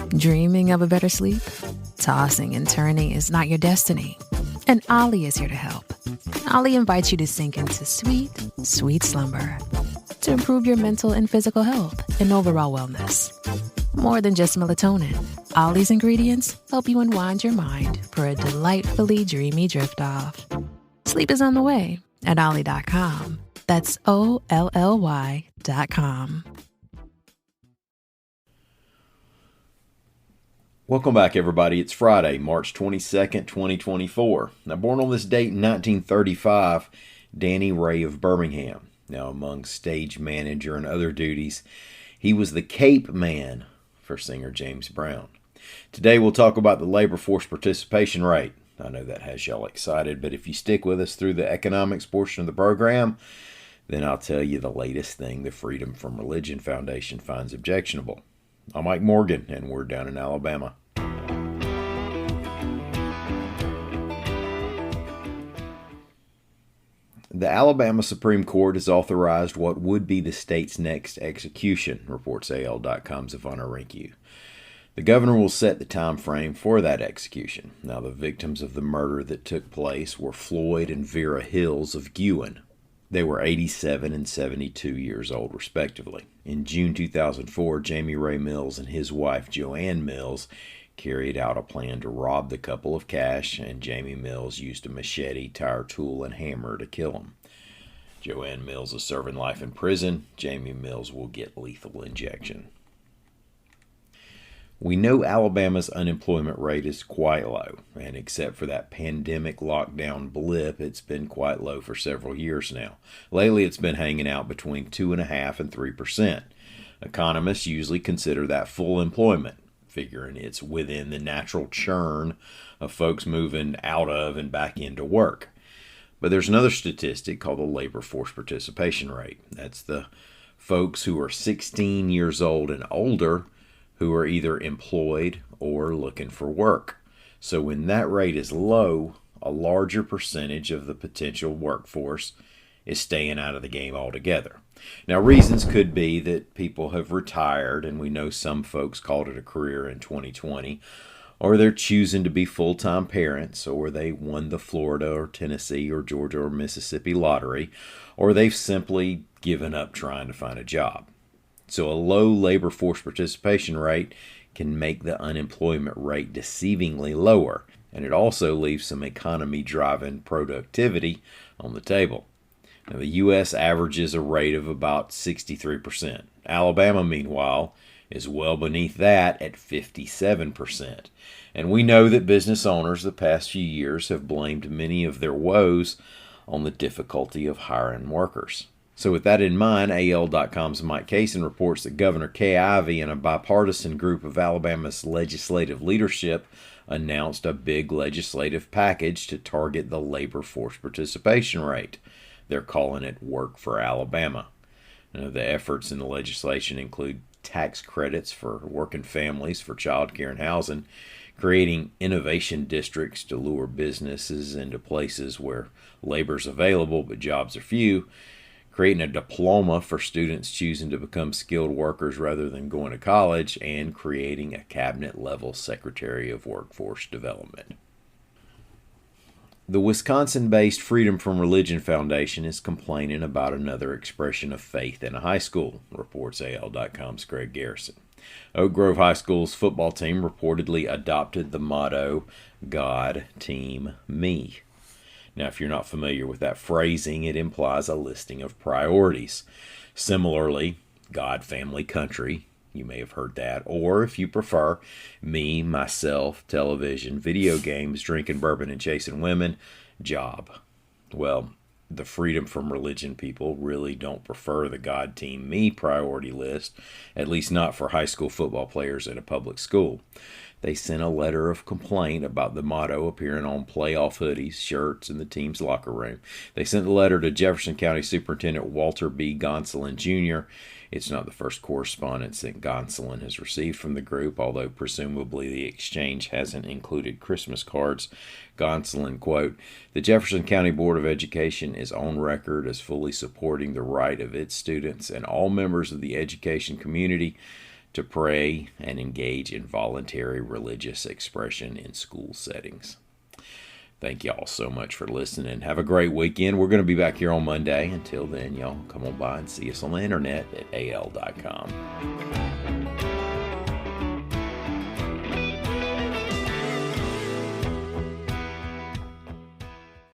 Dreaming of a better sleep? Tossing and turning is not your destiny. And Ollie is here to help. Ollie invites you to sink into sweet, sweet slumber to improve your mental and physical health and overall wellness. More than just melatonin, Ollie's ingredients help you unwind your mind for a delightfully dreamy drift off. Sleep is on the way at Ollie.com. That's OLLY.com. Welcome back, everybody. It's Friday, March 22nd, 2024. Now, born on this date in 1935, Danny Ray of Birmingham. Now, among stage manager and other duties, he was the cape man for singer James Brown. Today, we'll talk about the labor force participation rate. I know that has y'all excited, but if you stick with us through the economics portion of the program, then I'll tell you the latest thing the Freedom from Religion Foundation finds objectionable. I'm Mike Morgan, and we're down in Alabama. The Alabama Supreme Court has authorized what would be the state's next execution, reports AL.com's Ivana Rinkiu. The governor will set the time frame for that execution. Now, the victims of the murder that took place were Floyd and Vera Hills of Guin. They were 87 and 72 years old, respectively. In June 2004, Jamie Ray Mills and his wife, Joanne Mills, carried out a plan to rob the couple of cash, and Jamie Mills used a machete, tire tool, and hammer to kill him. Joanne Mills is serving life in prison. Jamie Mills will get lethal injection. We know Alabama's unemployment rate is quite low, and except for that pandemic lockdown blip, it's been quite low for several years now. Lately, it's been hanging out between 2.5% and 3%. Economists usually consider that full employment, figuring it's within the natural churn of folks moving out of and back into work. But there's another statistic called the labor force participation rate. That's the folks who are 16 years old and older who are either employed or looking for work. So when that rate is low, a larger percentage of the potential workforce is staying out of the game altogether. Now, reasons could be that people have retired, and we know some folks called it a career in 2020, or they're choosing to be full-time parents, or they won the Florida or Tennessee or Georgia or Mississippi lottery, or they've simply given up trying to find a job. So a low labor force participation rate can make the unemployment rate deceivingly lower, and it also leaves some economy-driving productivity on the table. Now, the U.S. averages a rate of about 63%. Alabama, meanwhile, is well beneath that at 57%. And we know that business owners the past few years have blamed many of their woes on the difficulty of hiring workers. So with that in mind, AL.com's Mike Cason reports that Governor Kay Ivey and a bipartisan group of Alabama's legislative leadership announced a big legislative package to target the labor force participation rate. They're calling it Work for Alabama. The efforts in the legislation include tax credits for working families for child care and housing, creating innovation districts to lure businesses into places where labor's available but jobs are few, creating a diploma for students choosing to become skilled workers rather than going to college, and creating a cabinet-level Secretary of Workforce Development. The Wisconsin-based Freedom from Religion Foundation is complaining about another expression of faith in a high school, reports AL.com's Greg Garrison. Oak Grove High School's football team reportedly adopted the motto, God, Team, Me. Now, if you're not familiar with that phrasing, it implies a listing of priorities. Similarly, God, Family, Country, you may have heard that. Or, if you prefer, me, myself, television, video games, drinking bourbon and chasing women, job. Well, the Freedom from Religion people really don't prefer the God, Team, Me priority list, at least not for high school football players at a public school. They sent a letter of complaint about the motto appearing on playoff hoodies, shirts, in the team's locker room. They sent the letter to Jefferson County Superintendent Walter B. Gonsolin, Jr. It's not the first correspondence that Gonsolin has received from the group, although presumably the exchange hasn't included Christmas cards. Gonsolin, quote, "The Jefferson County Board of Education is on record as fully supporting the right of its students and all members of the education community to pray and engage in voluntary religious expression in school settings. Thank y'all so much for listening. Have a great weekend. We're going to be back here on Monday. Until then, y'all come on by and see us on the internet at al.com.